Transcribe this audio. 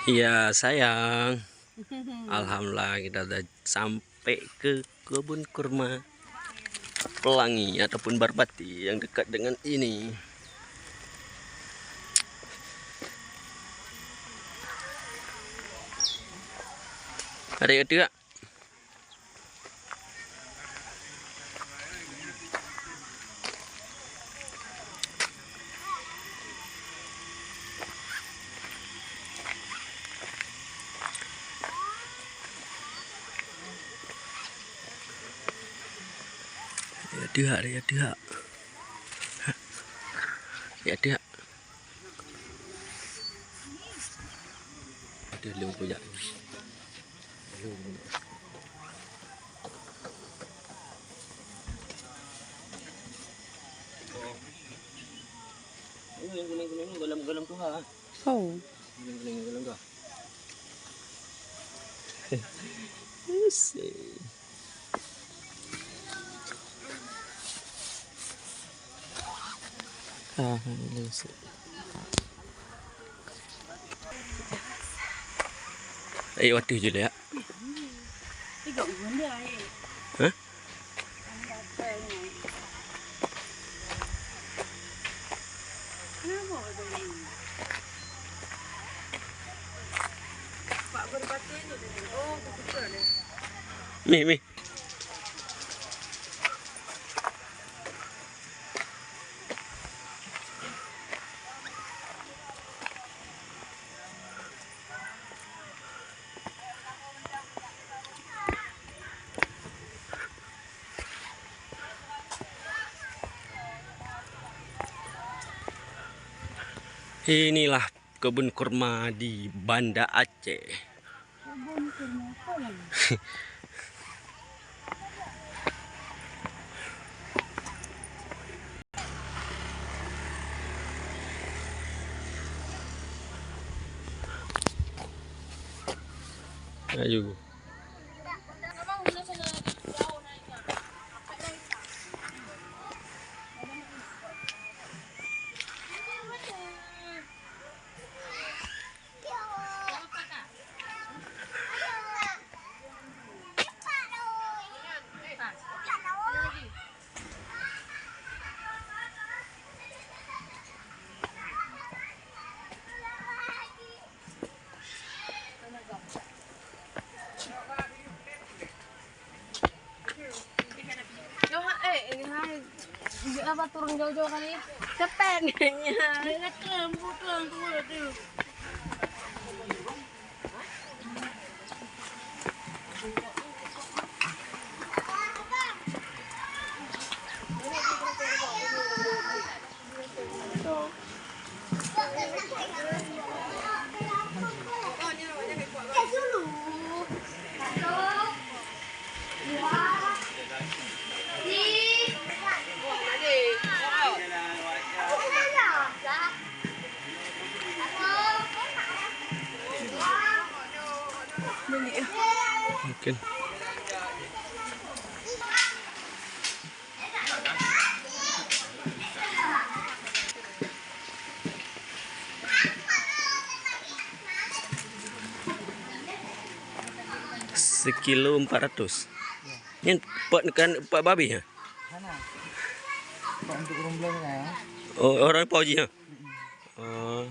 Iya sayang. Alhamdulillah kita udah sampai ke kebun kurma Pelangi ataupun Barbati yang dekat dengan ini. Ada yang tidak? Ya dia. Dia lung punya. Ini guling-guling galam-galam tu ha. Oh. Guling-guling galam tu. Ayo waduh je ya. Hah? Mi. Inilah kebun kurma di Banda Aceh. Kebun kurma apa lagi? Ayo. Apa turun jauh-jauh kali? Cepet kayaknya. Bukan tuh. Mungkin. Sekilo 400. Ini pak babi ya? Sana. Pak untuk rumblong ya. Oh, orang Pauji ya? Oh.